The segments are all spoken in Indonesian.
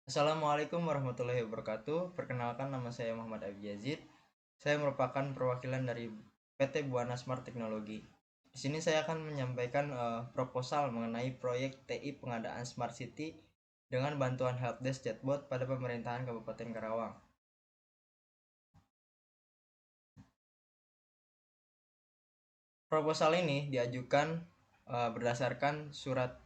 Assalamualaikum warahmatullahi wabarakatuh. Perkenalkan, nama saya Muhammad Abi Yazid. Saya merupakan perwakilan dari PT Buana Smart Teknologi. Di sini saya akan menyampaikan proposal mengenai proyek TI pengadaan Smart City dengan bantuan helpdesk chatbot pada pemerintahan Kabupaten Karawang. Proposal ini diajukan berdasarkan surat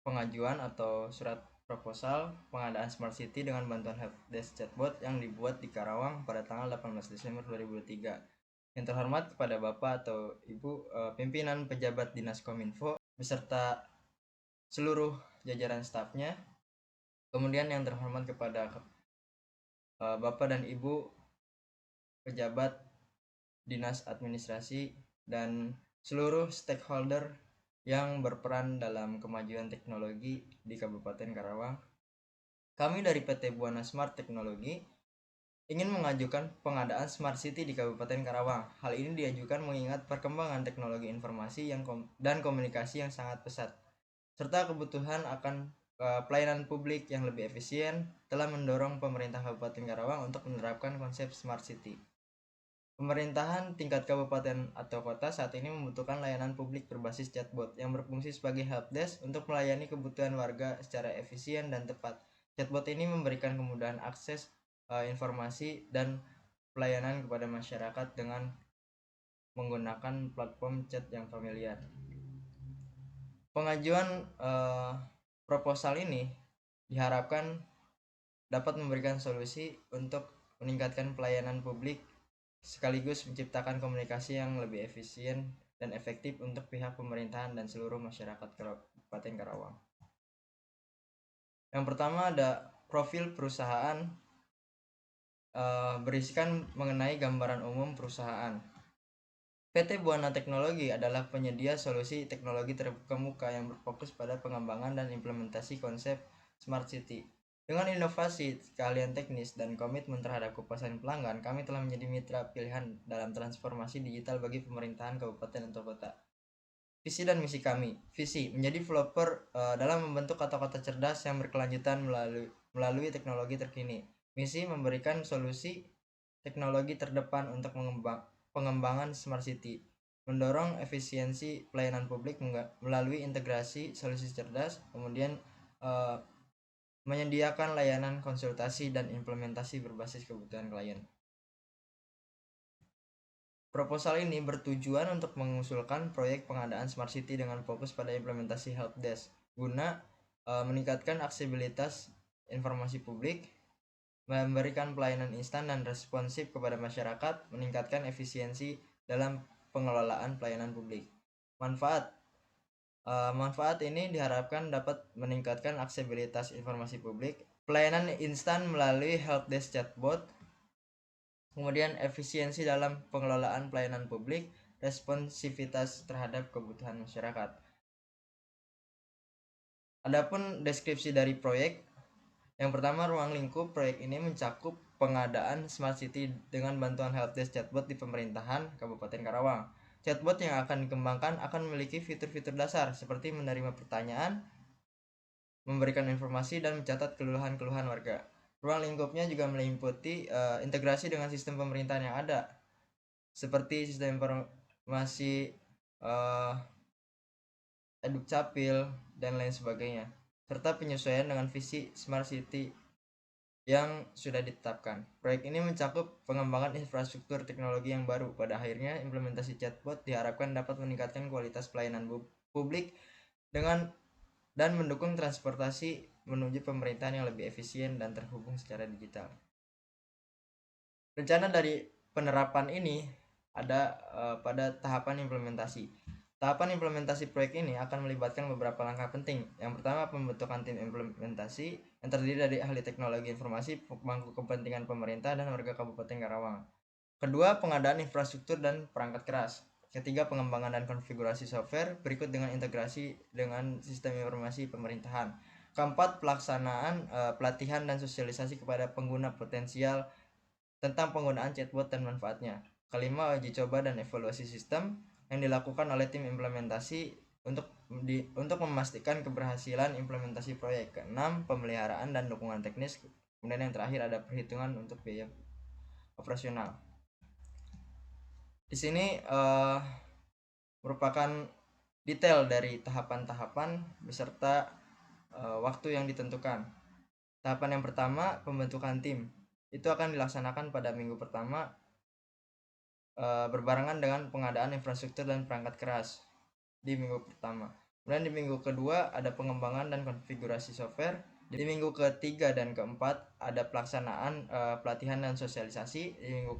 pengajuan atau surat proposal pengadaan Smart City dengan bantuan helpdesk chatbot yang dibuat di Karawang pada tanggal 18 Desember 2023. Yang terhormat kepada Bapak atau Ibu pimpinan pejabat Dinas Kominfo beserta seluruh jajaran stafnya. Kemudian yang terhormat kepada Bapak dan Ibu pejabat Dinas Administrasi dan seluruh stakeholder yang berperan dalam kemajuan teknologi di Kabupaten Karawang. Kami dari PT Buana Smart Teknologi ingin mengajukan pengadaan Smart City di Kabupaten Karawang. Hal ini diajukan mengingat perkembangan teknologi informasi dan komunikasi yang sangat pesat, serta kebutuhan akan pelayanan publik yang lebih efisien telah mendorong pemerintah Kabupaten Karawang untuk menerapkan konsep Smart City. Pemerintahan tingkat kabupaten atau kota saat ini membutuhkan layanan publik berbasis chatbot yang berfungsi sebagai helpdesk untuk melayani kebutuhan warga secara efisien dan tepat. Chatbot ini memberikan kemudahan akses informasi dan pelayanan kepada masyarakat dengan menggunakan platform chat yang familiar. Pengajuan proposal ini diharapkan dapat memberikan solusi untuk meningkatkan pelayanan publik sekaligus menciptakan komunikasi yang lebih efisien dan efektif untuk pihak pemerintahan dan seluruh masyarakat Kabupaten Karawang. Yang pertama ada profil perusahaan, berisikan mengenai gambaran umum perusahaan. PT Buana Teknologi adalah penyedia solusi teknologi terkemuka yang berfokus pada pengembangan dan implementasi konsep Smart City. Dengan inovasi, keahlian teknis, dan komitmen terhadap kepuasan pelanggan, kami telah menjadi mitra pilihan dalam transformasi digital bagi pemerintahan kabupaten atau kota. Visi dan misi kami. Visi, menjadi developer dalam membentuk kota-kota cerdas yang berkelanjutan melalui teknologi terkini. Misi, memberikan solusi teknologi terdepan untuk pengembangan Smart City, mendorong efisiensi pelayanan publik melalui integrasi solusi cerdas, kemudian menyediakan layanan konsultasi dan implementasi berbasis kebutuhan klien. Proposal ini bertujuan untuk mengusulkan proyek pengadaan Smart City dengan fokus pada implementasi helpdesk guna meningkatkan aksesibilitas informasi publik, memberikan pelayanan instan dan responsif kepada masyarakat, meningkatkan efisiensi dalam pengelolaan pelayanan publik. Manfaat ini diharapkan dapat meningkatkan aksesibilitas informasi publik, pelayanan instan melalui helpdesk chatbot, kemudian efisiensi dalam pengelolaan pelayanan publik, responsivitas terhadap kebutuhan masyarakat. Adapun deskripsi dari proyek, yang pertama, ruang lingkup proyek ini mencakup pengadaan Smart City dengan bantuan helpdesk chatbot di pemerintahan Kabupaten Karawang. Chatbot yang akan dikembangkan akan memiliki fitur-fitur dasar seperti menerima pertanyaan, memberikan informasi, dan mencatat keluhan-keluhan warga. Ruang lingkupnya juga meliputi integrasi dengan sistem pemerintahan yang ada, seperti sistem informasi Edukcapil, dan lain sebagainya, serta penyesuaian dengan visi Smart City yang sudah ditetapkan. Proyek ini mencakup pengembangan infrastruktur teknologi yang baru. Pada akhirnya, implementasi chatbot diharapkan dapat meningkatkan kualitas pelayanan publik dan mendukung transportasi menuju pemerintahan yang lebih efisien dan terhubung secara digital. Rencana dari penerapan ini ada pada tahapan implementasi. Tahapan implementasi proyek ini akan melibatkan beberapa langkah penting. Yang pertama, pembentukan tim implementasi yang terdiri dari ahli teknologi informasi, pemangku kepentingan pemerintah, dan warga Kabupaten Karawang. Kedua, pengadaan infrastruktur dan perangkat keras. Ketiga, pengembangan dan konfigurasi software, berikut dengan integrasi dengan sistem informasi pemerintahan. Keempat, pelaksanaan pelatihan dan sosialisasi kepada pengguna potensial tentang penggunaan chatbot dan manfaatnya. Kelima, uji coba dan evaluasi sistem yang dilakukan oleh tim implementasi untuk untuk memastikan keberhasilan implementasi proyek. Keenam, pemeliharaan dan dukungan teknis. Kemudian yang terakhir ada perhitungan untuk biaya operasional. Di sini merupakan detail dari tahapan-tahapan beserta waktu yang ditentukan. Tahapan yang pertama, pembentukan tim. Itu akan dilaksanakan pada minggu pertama berbarengan dengan pengadaan infrastruktur dan perangkat keras di minggu pertama. Kemudian di minggu kedua ada pengembangan dan konfigurasi software. Di minggu ketiga dan keempat ada pelaksanaan pelatihan dan sosialisasi. Di minggu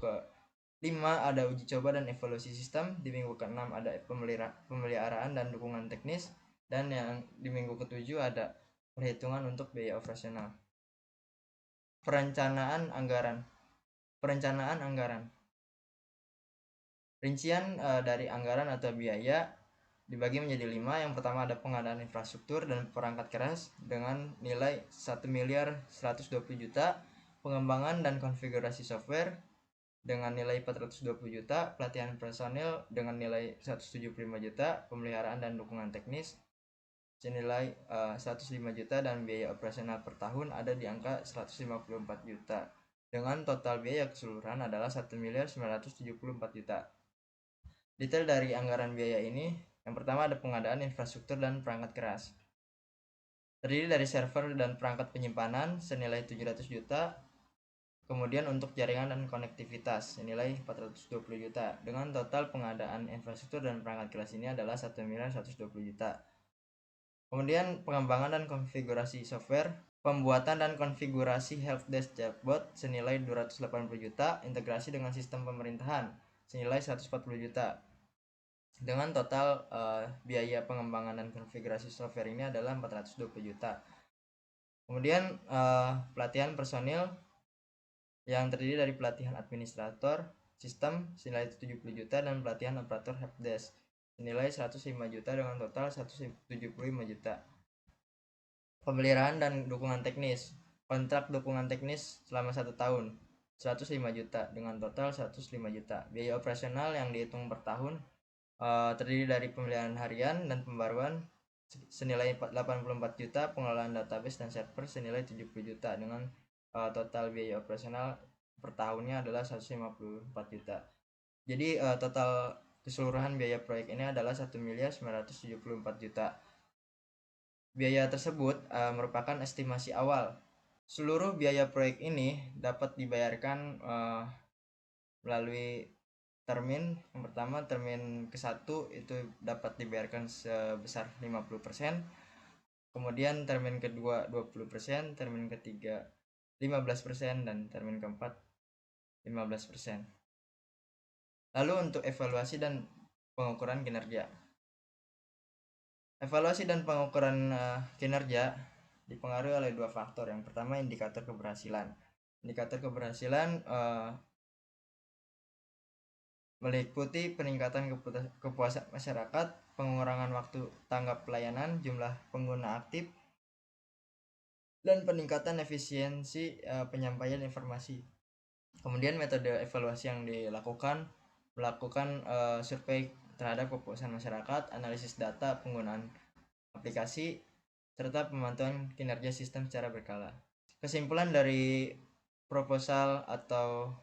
kelima ada uji coba dan evaluasi sistem. Di minggu keenam ada pemeliharaan dan dukungan teknis. Dan yang di minggu ketujuh ada perhitungan untuk biaya operasional. Perencanaan anggaran. Rincian dari anggaran atau biaya dibagi menjadi 5. Yang pertama ada pengadaan infrastruktur dan perangkat keras dengan nilai 1.120 juta, pengembangan dan konfigurasi software dengan nilai 420 juta, pelatihan personil dengan nilai 175 juta, pemeliharaan dan dukungan teknis senilai 105 juta, dan biaya operasional per tahun ada di angka 154 juta. Dengan total biaya keseluruhan adalah 1.974 juta. Detail dari anggaran biaya ini, yang pertama ada pengadaan infrastruktur dan perangkat keras. Terdiri dari server dan perangkat penyimpanan senilai 700 juta. Kemudian untuk jaringan dan konektivitas senilai 420 juta. Dengan total pengadaan infrastruktur dan perangkat keras ini adalah 1.120 juta. Kemudian pengembangan dan konfigurasi software, pembuatan dan konfigurasi helpdesk chatbot senilai 280 juta, integrasi dengan sistem pemerintahan senilai 140 juta. Dengan total biaya pengembangan dan konfigurasi software ini adalah 420 juta. Kemudian pelatihan personil yang terdiri dari pelatihan administrator sistem senilai 70 juta dan pelatihan operator helpdesk senilai 105 juta dengan total 175 juta. Pemeliharaan dan dukungan teknis, kontrak dukungan teknis selama 1 tahun 105 juta dengan total 105 juta. Biaya operasional yang dihitung per tahun terdiri dari pemeliharaan harian dan pembaruan senilai 84 juta, pengelolaan database dan server senilai 70 juta dengan total biaya operasional per tahunnya adalah 154 juta. Jadi total keseluruhan biaya proyek ini adalah 1.974 juta. Biaya tersebut merupakan estimasi awal. Seluruh biaya proyek ini dapat dibayarkan melalui termin. Yang pertama, termin ke-1 itu dapat dibayarkan sebesar 50%. Kemudian termin kedua 20%, termin ketiga 15%, dan termin keempat 15%. Lalu untuk evaluasi dan pengukuran kinerja. Evaluasi dan pengukuran kinerja dipengaruhi oleh 2 faktor. Yang pertama, indikator keberhasilan. Indikator keberhasilan meliputi peningkatan kepuasan masyarakat, pengurangan waktu tanggap pelayanan, jumlah pengguna aktif, dan peningkatan efisiensi penyampaian informasi. Kemudian metode evaluasi yang dilakukan melakukan survei terhadap kepuasan masyarakat, analisis data penggunaan aplikasi, serta pemantauan kinerja sistem secara berkala. Kesimpulan dari proposal atau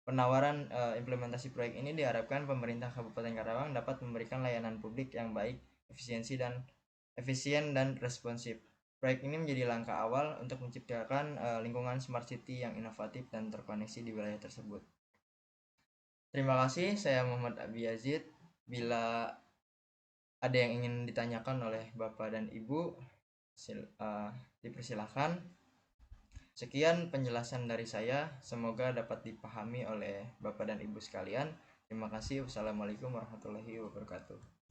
penawaran implementasi proyek ini diharapkan pemerintah Kabupaten Karawang dapat memberikan layanan publik yang baik, efisien dan responsif. Proyek ini menjadi langkah awal untuk menciptakan lingkungan smart city yang inovatif dan terkoneksi di wilayah tersebut. Terima kasih, saya Muhammad Abi Yazid. Bila ada yang ingin ditanyakan oleh Bapak dan Ibu, dipersilahkan. Sekian penjelasan dari saya, semoga dapat dipahami oleh Bapak dan Ibu sekalian. Terima kasih. Wassalamualaikum warahmatullahi wabarakatuh.